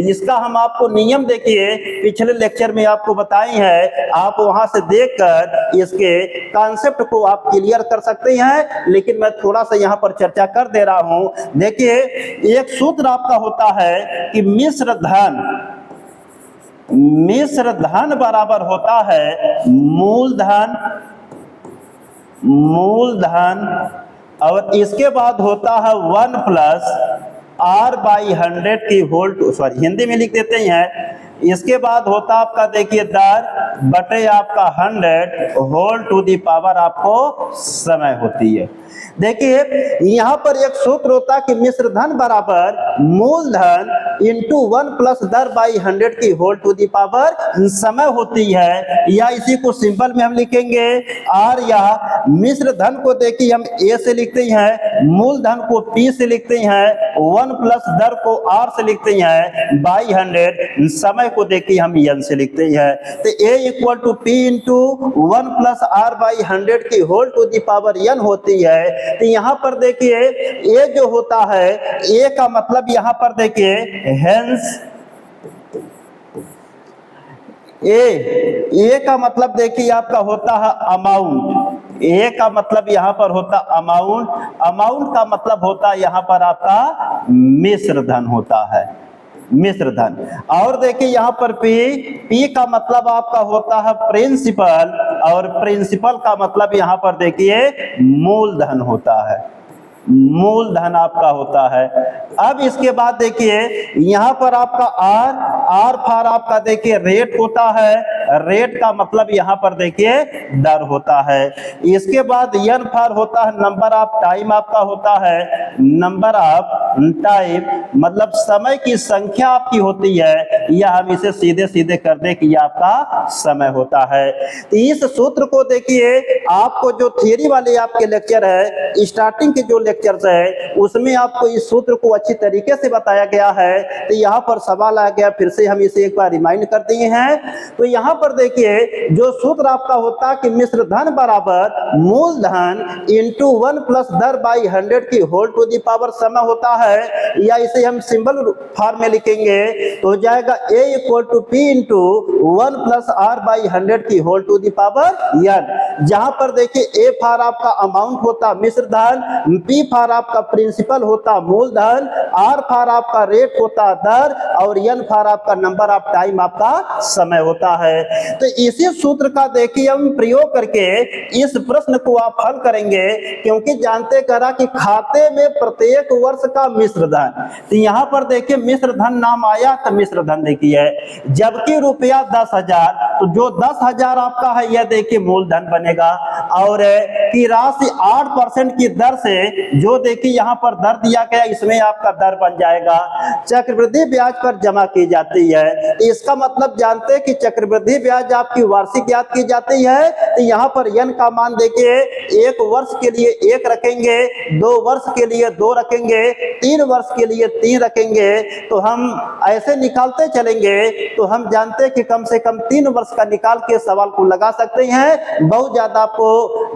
इसका हम आपको नियम देखिए पिछले लेक्चर में आपको बताई है, आप वहां से देखकर इसके कॉन्सेप्ट को आप क्लियर कर सकते हैं, लेकिन मैं थोड़ा सा यहाँ पर चर्चा कर दे रहा हूं। देखिए एक सूत्र आपका होता है कि मिश्र धन बराबर होता है मूलधन और इसके बाद होता है 1 प्लस R/100 की होल टू, सॉरी हिंदी में लिख देते हैं। इसके बाद होता आपका देखिए दर बटे आपका 100 होल टू दी पावर आपको समय होती है। देखिए यहाँ पर एक सूत्र होता है कि मिश्र धन बराबर मूलधन इंटू 1 प्लस दर बाई 100 की होल टू दी पावर समय होती है, या इसी को सिंपल में हम लिखेंगे R, या मिश्र धन को देखिए हम A से लिखते हैं, मूलधन को P से लिखते हैं, 1 प्लस दर को R से लिखते हैं, बाई 100 समय को देखिए हम N से लिखते हैं। तो A equal to P into 1 plus R by 100 की whole to the power N होती है। तो यहाँ पर देखिए A जो होता है, A का मतलब यहाँ पर देखिए हेंस A का मतलब देखिए आपका होता है अमाउंट। A का मतलब यहाँ पर होता अमाउंट का मतलब होता है यहाँ पर आपका मिश्र धन होता है, मिश्र धन। और देखिए यहाँ पर P का मतलब आपका होता है प्रिंसिपल, और प्रिंसिपल का मतलब यहाँ पर देखिए मूलधन होता है, मूलधन आपका होता है। अब इसके बाद देखिए यहाँ पर आपका R फॉर आपका देखिए रेट होता है, रेट का मतलब यहाँ पर देखिए दर होता है। इसके बाद n फॉर होता है नंबर ऑफ टाइम आपका होता है, नंबर ऑफ टाइम मतलब समय की संख्या आपकी होती है, या हम इसे सीधे सीधे कर दे कि यह आपका समय होता है। तो इस सूत्र को देखिए, आपको जो थियरी वाले आपके लेक्चर है, स्टार्टिंग के जो लेक्चर्स है उसमें आपको इस सूत्र को अच्छी तरीके से बताया गया है। तो यहाँ पर सवाल आ गया, फिर से हम इसे एक बार रिमाइंड कर दिए हैं। तो यहाँ पर देखिए जो सूत्र आपका होता है कि मिश्र धन बराबर मूलधन इंटू 1 प्लस दर बाई 100 की होल टू दी पावर समय होता है, या इसे हम सिंबल फॉर्म में लिखेंगे तो हो जाएगा a equal to p into 1 plus r by 100 की whole to the power n। जहां पर देखिए a फॉर आपका अमाउंट होता मिश्र धन, p फॉर आपका प्रिंसिपल होता मूलधन, r फॉर आपका रेट होता दर, और n फॉर आपका नंबर ऑफ टाइम आपका समय होता है। तो इसी सूत्र का देखिए हम प्रयोग करके इस प्रश्न को आप हल करेंगे, क्योंकि जानते करा कि खाते में प्रत्येक वर्ष का मिश्र धन। तो यहाँ पर देखिए मिश्र धन नाम आया, तो मिश्र धन देखिए, जबकि रुपया 10,000, तो जो 10,000 आपका है यह देखिए मूलधन बनेगा, और की राशि 8% की दर से, जो देखिए यहाँ पर दर दिया गया इसमें आपका दर बन जाएगा, चक्रवृद्धि ब्याज पर जमा की जाती है। इसका मतलब जानते हैं कि चक्रवृद्धि ब्याज आपकी वार्षिक ज्ञात की जाती है। तो यहाँ पर n का मान देखिए 1 वर्ष के लिए 1 रखेंगे, 2 वर्ष के लिए 2 रखेंगे, 3 वर्ष के लिए 3 रखेंगे। तो हम ऐसे निकालते चलेंगे तो हम जानते हैं कि कम से कम 3 वर्ष का निकाल के सवाल को लगा सकते हैं। बहुत ज्यादा आपको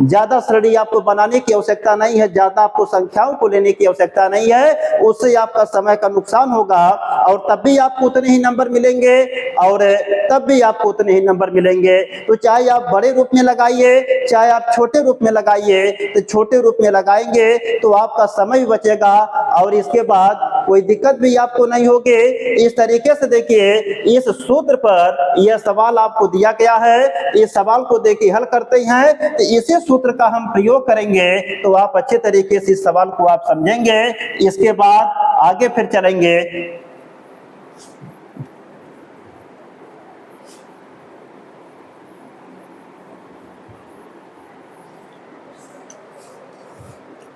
ज्यादा श्रेणी आपको बनाने की आवश्यकता नहीं है, ज्यादा आपको संख्याओं को लेने की आवश्यकता नहीं है, उससे आपका समय का नुकसान होगा और तब भी आपको उतने ही नंबर मिलेंगे, और तब भी आपको उतने ही नंबर मिलेंगे। तो चाहे आप बड़े रूप में लगाइए चाहे आप छोटे रूप में लगाइए, तो छोटे रूप में लगाएंगे तो आपका समय भी बचेगा और इसके बाद कोई दिक्कत भी आपको नहीं होगी। इस तरीके से देखिए इस सूत्र पर यह सवाल आपको दिया गया है, इस सवाल को देखिए हल करते हैं तो इसी सूत्र का हम प्रयोग करेंगे तो आप अच्छे तरीके से इस सवाल को आप समझेंगे। इसके बाद आगे फिर चलेंगे।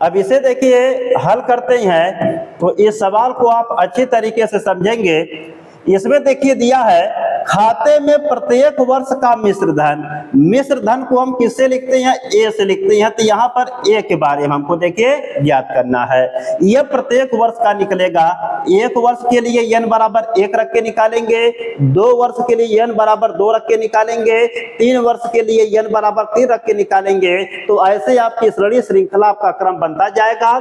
अब इसे देखिए हल करते हैं तो इस सवाल को आप अच्छे तरीके से समझेंगे। इसमें देखिए दिया है खाते में प्रत्येक वर्ष का मिश्र धन। मिश्र धन को हम किससे लिखते हैं? ए से लिखते हैं। तो यहाँ पर ए के बारे में हमको देखिए ज्ञात करना है। यह प्रत्येक वर्ष का निकलेगा। एक वर्ष के लिए n बराबर 1 रख के निकालेंगे, 2 वर्ष के लिए n बराबर 2 रख के निकालेंगे, 3 वर्ष के लिए n बराबर 3 रख के निकालेंगे। तो ऐसे आपकी श्रेणी श्रृंखला आपका क्रम बनता जाएगा।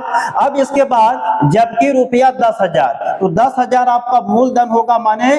अब इसके बाद जबकि रुपया 10,000, तो 10,000 आपका मूलधन होगा, माने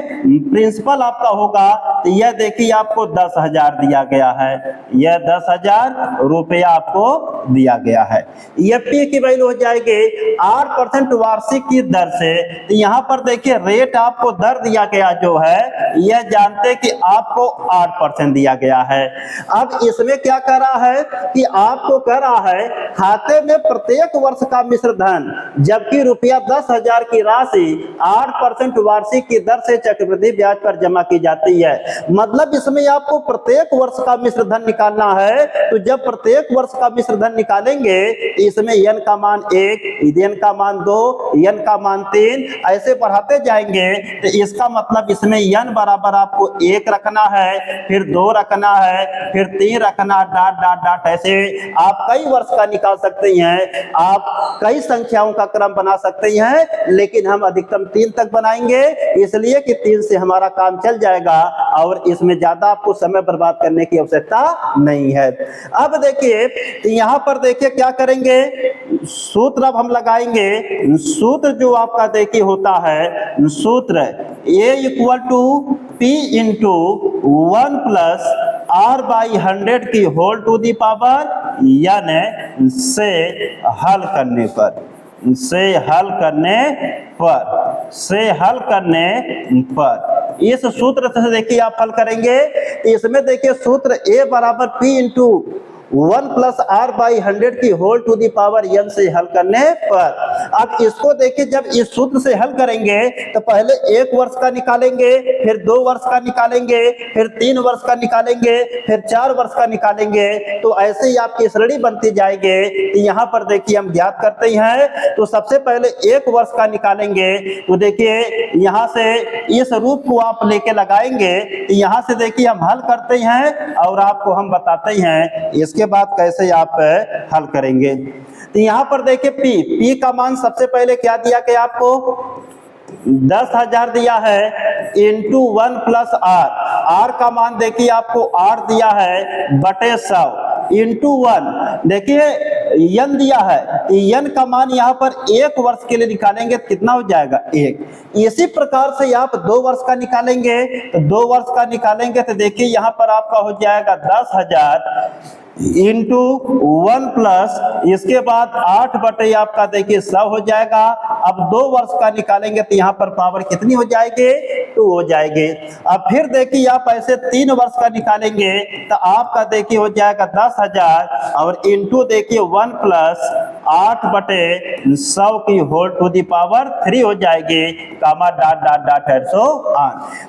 प्रिंसिपल आपका होगा। तो यह देखिए आपको 10,000 दिया गया है, यह 10,000 रुपया आपको दिया गया है। यह P की वैल्यू हो जाएगी 8% वार्षिक की दर से। तो यहाँ पर देखिए रेट आपको दर दिया गया जो है, यह जानते कि आपको 8% दिया गया है। अब इसमें क्या कर रहा है कि आपको कह रहा है खाते में प्रत्येक वर्ष का मिश्र धन, जबकि रुपया 10,000 की राशि 8% वार्षिक की दर से चक्रवृद्धि ब्याज पर जमा की जाती है। मतलब इसमें आपको प्रत्येक वर्ष का मिश्र धन निकालना है। तो जब प्रत्येक वर्ष का मिश्र धन निकालेंगे इसमें n का मान 1, n का मान 2, n का मान 3 ऐसे बढ़ाते जाएंगे। तो इसका मतलब इसमें n बराबर आपको 1 रखना है, फिर 2 रखना है, फिर 3 रखना, डॉट डॉट डॉट। ऐसे आप कई वर्ष का निकाल सकते हैं, आप कई संख्याओं का क्रम बना सकते हैं, लेकिन हम अधिकतम 3 तक बनाएंगे, इसलिए कि 3 से हमारा काम चल जाएगा और इसमें ज्यादा आपको समय बर्बाद करने की आवश्यकता नहीं है। अब देखिए तो यहाँ पर देखिए क्या करेंगे, सूत्र अब हम लगाएंगे। सूत्र जो आपका देखिए होता है सूत्र A equal to P into 1 plus R by 100 की whole to the power n से हल करने पर, इस सूत्र से देखिए आप हल करेंगे। इसमें देखिए सूत्र A बराबर P into 1 plus R by 100 की whole to the power n से हल करने पर। अब इसको देखिए, जब इस सूत्र से हल करेंगे तो पहले 1 वर्ष का निकालेंगे, फिर 2 वर्ष का निकालेंगे, फिर 3 वर्ष का निकालेंगे, फिर 4 वर्ष का निकालेंगे, तो ऐसे ही आपकी श्रेणी बनती जाएगी। यहाँ पर देखिए हम ज्ञात करते हैं, तो सबसे पहले 1 वर्ष का निकालेंगे, तो देखिए यहाँ से इस रूप को आप लेके लगाएंगे, यहाँ से देखिए हम हल करते हैं और आपको हम बताते हैं इसके बाद कैसे आप हल करेंगे। तो यहाँ पर देखिए P का मान सबसे पहले क्या दिया गया आपको, 10,000 दिया है इंटू 1 प्लस आर का मान देखिए आपको 8 दिया है बटे 100 इंटू 1 देखिए n दिया है, n का मान यहाँ पर 1 वर्ष के लिए निकालेंगे तो कितना हो जाएगा 1। इसी प्रकार से आप 2 वर्ष का निकालेंगे, तो 2 वर्ष का निकालेंगे तो देखिए यहाँ पर आपका हो जाएगा 10,000 इंटू 1 प्लस इसके बाद 8 बटे आपका देखिए 100 हो जाएगा। अब 2 वर्ष का निकालेंगे तो यहाँ पर पावर कितनी हो जाएगी, 2 हो जाएगी। अब फिर देखिए आप ऐसे 3 वर्ष का निकालेंगे तो आपका देखिए हो जाएगा 10,000 और इंटू देखिए 1 प्लस 8 बटे 100 की होल टू दी पावर 3 हो जाएगी, कामा डॉट डॉट डॉट 800।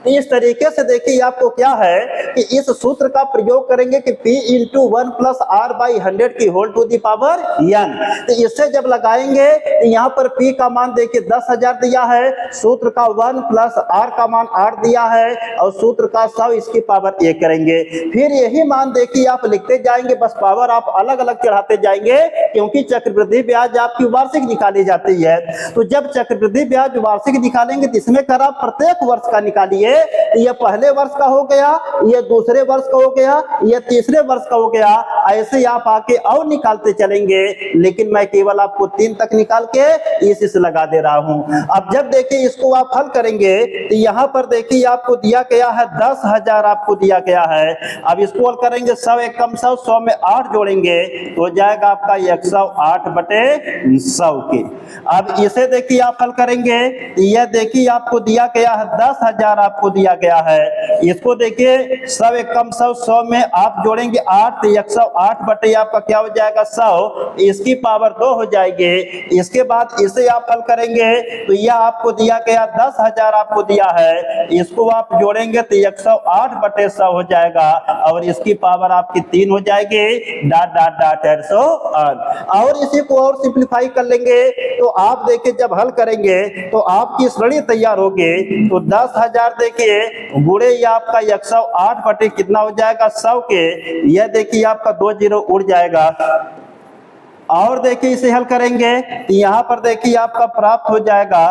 तो इस तरीके से देखिए आपको क्या है कि इस सूत्र का प्रयोग करेंगे कि P into 1 plus R by 100 की whole to the power n। तो इससे जब लगाएंगे तो यहाँ पर P का मान देखिए 10,000 दिया है, सूत्र का 1 प्लस आर का मान 8 दिया है और सूत्र का 100 इसकी पावर 1 करेंगे। फिर यही मान देखिए आप लिखते जाएंगे, बस पावर आप अलग अलग चढ़ाते जाएंगे, क्योंकि चक्रवृद्धि ब्याज आपकी वार्षिक निकाली जाती है। तो जब चक्रवृद्धि ब्याज वार्षिक निकालेंगे तो इसमें कर आप प्रत्येक वर्ष का निकालिए, यह पहले वर्ष का हो गया, यह दूसरे वर्ष का हो गया, यह तीसरे वर्ष का हो गया, ऐसे आप आके और निकालते चलेंगे। लेकिन मैं केवल आपको 3 तक निकाल के इस लगा दे रहा हूं। अब जब देखिए इसको आप हल करेंगे तो यहाँ पर देखिए आपको दिया गया है 10,000 आपको दिया गया है। अब इसको हल करेंगे 100 एक कम 100, 100 में 8 जोड़ेंगे तो हो जाएगा आपका 108 बटे 100 के। अब इसे देखिए आप हल करेंगे, यह देखिए आपको दिया गया है 10,000 आपको दिया गया है। इसको देखिए 100 एक कम 100, 100 में आप जोड़ेंगे 8 तो 108 बटे आपका क्या हो जाएगा 100, इसकी पावर 2 हो जाएगी। इसके बाद इसे आप हल करेंगे तो यह आपको दिया गया 10,000 आपको दिया है, इसको आप जोड़ेंगे तो 108 बटे 100 हो जाएगा और इसकी पावर आपकी 3 हो जाएगी, डॉट डॉट डॉट 800। और इसी को और सिंप्लीफाई कर लेंगे तो आप देखिए जब हल करेंगे तो आपकी श्रेणी तैयार होगी। तो 10,000 देखिए गुणे ये आपका 108 बटे कितना हो जाएगा 100 के, यह देखिए आपका 2 0 उड़ जाएगा। और देखिए इसे हल करेंगे तो यहाँ पर देखिए आपका प्राप्त हो जाएगा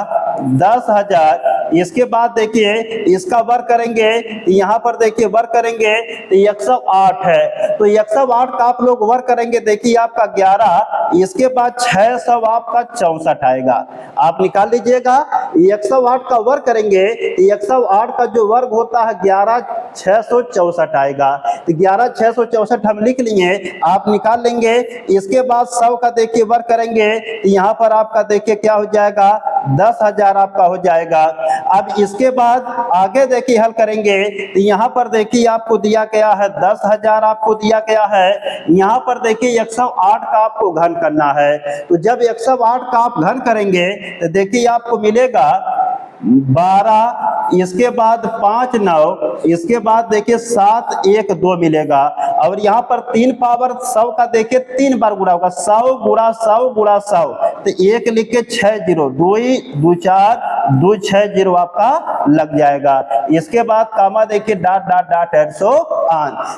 10,000। इसके बाद देखिए इसका वर्ग करेंगे, यहाँ पर देखिए वर्ग करेंगे तो 108 है, तो 108 का आप लोग वर्ग करेंगे देखिए आपका 11, इसके बाद 600 आपका 64 आएगा। आप निकाल लीजिएगा 108 का वर्ग करेंगे तो 108 का जो वर्ग होता है 11,664 आएगा। तो 11,664 हम लिख लिए, आप निकाल लेंगे। इसके बाद 100 का देखिए वर्ग करेंगे तो यहाँ पर आपका देखिए क्या हो जाएगा 10,000 आपका हो जाएगा। अब इसके बाद आगे देखिए हल करेंगे तो यहाँ पर देखिए आपको दिया गया है 10,000 आपको दिया गया है, यहाँ पर देखिए 108 का आपको घन करना है। तो जब 108 का आप घन करेंगे तो देखिए आपको मिलेगा 12, इसके बाद 5 9, इसके बाद देखिए 7 1 2 मिलेगा। और यहाँ पर 3 पावर 100 का देखिए 3 बार गुणा होगा, 100 गुणा 100 गुणा 100, तो 1 लिख के 6 0, 2 2 4 2 6 0 आपका लग जाएगा। इसके बाद कामा देखिए डॉट डॉट डॉट 800।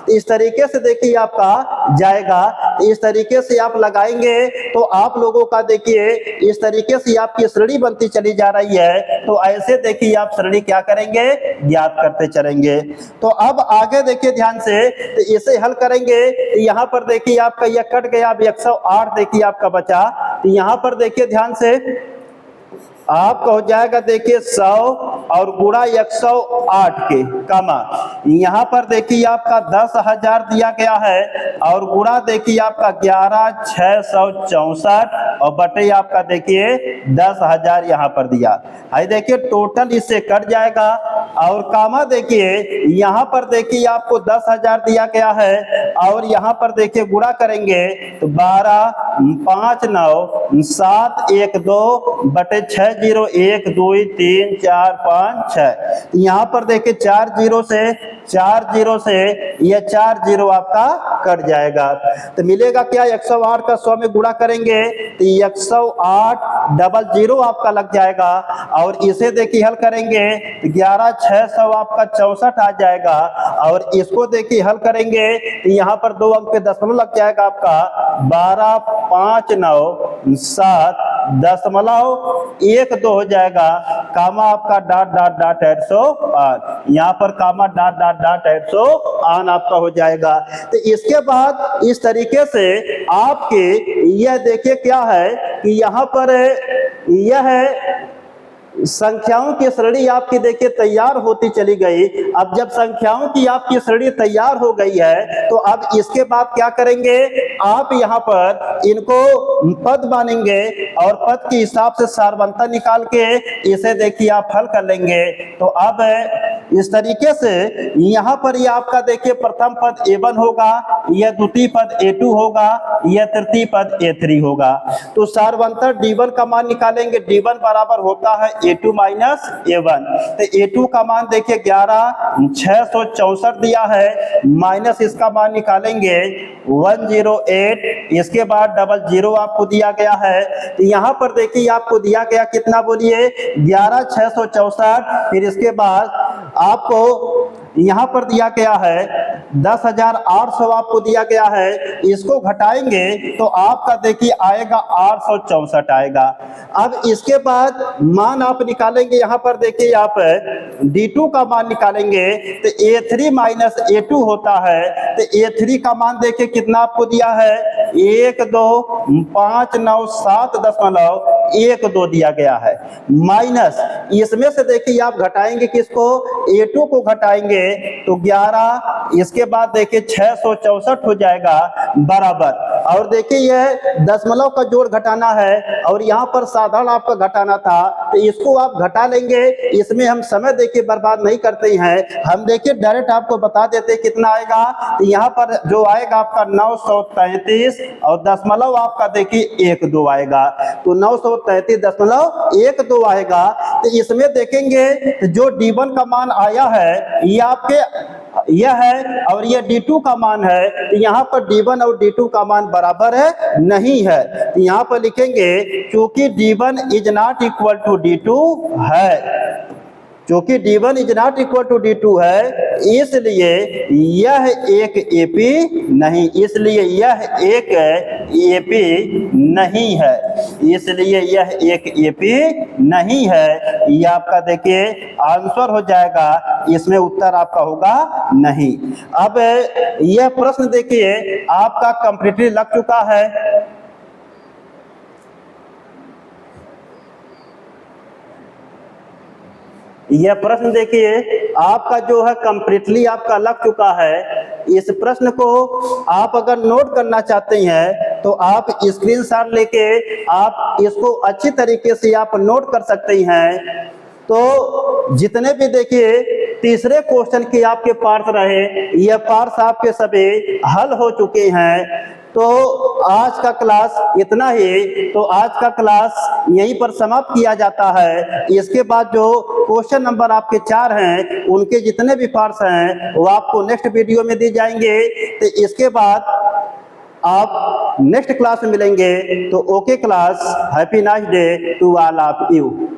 इस तरीके से देखिए आपका जाएगा, इस तरीके से आप लगाएंगे तो आप लोगों का देखिए इस तरीके से आपकी श्रेणी बनती चली जा रही है। तो ऐसे देखिए आप श्रेणी क्या करेंगे, ज्ञात करते चलेंगे। तो अब आगे देखिए ध्यान से, तो इसे हल करेंगे, यहाँ पर देखिए आपका यह कट गया, अब 108 देखिए आपका बचा। तो यहाँ पर देखिए ध्यान से आपका हो जाएगा देखिए 100 और गुणा 108 के कामा यहाँ पर देखिए आपका 10,000 दिया गया है और गुणा देखिए आपका 11,664 और बटे आपका देखिए 10,000 यहाँ पर दिया है। देखिए टोटल इससे कट जाएगा और कामा देखिए यहाँ पर देखिए आपको 10,000 दिया गया है और यहाँ पर देखिए गुणा करेंगे तो 12, 5, 9, 7, 1, 2 बटे 6, 0, 1, 2, 3, 4, 5, 6। यहाँ पर देखिए 4 जीरो से ये 4 जीरो आपका कट जाएगा तो मिलेगा क्या 108 का 100 में गुणा करेंगे तो 108 डबल जीरो आपका लग जाएगा और इसे देखिए हल करेंगे तो 11,600 आपका 64 आ जाएगा और इसको देखिए हल करेंगे तो यहाँ पर 2 अंक पे दशमलव लग जाएगा आपका 12, 5, 9, 7 दशमलव 1, 2 हो जाएगा कामा आपका डॉट डॉट डॉट 800 यहाँ पर कामा डॉट डॉट डॉट 800 आपका हो जाएगा। तो इसके बाद इस तरीके से आपके यह देखिए क्या है कि यहाँ पर यह है संख्याओं की श्रेणी आपकी देखिए तैयार होती चली गई। अब जब संख्याओं की आपकी श्रेणी तैयार हो गई है तो अब इसके बाद क्या करेंगे आप यहाँ पर इनको पद मानेंगे और पद के हिसाब से सारवंता निकाल के इसे देखिए आप हल कर लेंगे। तो अब इस तरीके से यहाँ पर ये आपका देखिए प्रथम पद A1 होगा, यह द्वितीय पद A2 होगा, यह तृतीय पद A3 होगा। तो सारवंता D1 का मान निकालेंगे, D1 बराबर होता है A2 माइनस A1। तो A2 का मान देखिए 11,664 दिया है माइनस इसका मान निकालेंगे 108, इसके बाद डबल जीरो आपको दिया गया है। तो यहाँ पर देखिए आपको दिया गया कितना बोलिए 11,664, फिर इसके बाद आपको यहाँ पर दिया गया है 10,800 आपको दिया गया है, इसको घटाएंगे तो आपका देखिए आएगा 864 आएगा। अब इसके बाद मान आप निकालेंगे, यहाँ पर देखिए आप D2 का मान निकालेंगे तो A3 माइनस A2 होता है। तो A3 का मान देखिए कितना आपको दिया है 1, 2, 5, 9, 7.12 दिया गया है माइनस इसमें से देखिए आप घटाएंगे किसको A2 को घटाएंगे तो 11, इसके बाद देखिए 664 हो जाएगा बराबर। और देखिए यह दशमलव का जोड़ घटाना है और यहाँ पर साधारण आपका घटाना था तो इसको आप घटा लेंगे। इसमें हम समय देखिए बर्बाद नहीं करते हैं, हम देखिए डायरेक्ट आपको बता देते कितना आएगा। तो यहाँ पर जो आएगा आपका 933 और दशमलव आपका देखिए 12 आएगा। तो 933.12 आएगा। तो इसमें देखेंगे जो D1 का मान आया है ये आपके यह है और यह D2 का मान है। तो यहाँ पर D1 और D2 का मान बराबर है नहीं है। तो यहाँ पर लिखेंगे क्योंकि D1 is not equal to D2 है, क्योंकि D1 is not equal to D2 है इसलिए यह एक AP नहीं, इसलिए यह एक AP नहीं है, इसलिए यह एक AP नहीं है। यह आपका देखिए आंसर हो जाएगा, इसमें उत्तर आपका होगा नहीं। अब यह प्रश्न देखिए आपका कंप्लीटली लग चुका है। यह प्रश्न देखिए आपका जो है कंप्लीटली आपका लग चुका है। इस प्रश्न को आप अगर नोट करना चाहते हैं तो आप स्क्रीनशॉट लेके आप इसको अच्छी तरीके से आप नोट कर सकते हैं। तो जितने भी देखिए तीसरे क्वेश्चन के आपके पार्ट रहे यह पार्ट आपके सभी हल हो चुके हैं। तो आज का क्लास इतना ही। तो आज का क्लास यहीं पर समाप्त किया जाता है। इसके बाद जो क्वेश्चन नंबर आपके 4 हैं उनके जितने भी पार्ट्स हैं वो आपको नेक्स्ट वीडियो में दी जाएंगे। तो इसके बाद आप नेक्स्ट क्लास में मिलेंगे। तो okay class, happy nice day to all of you.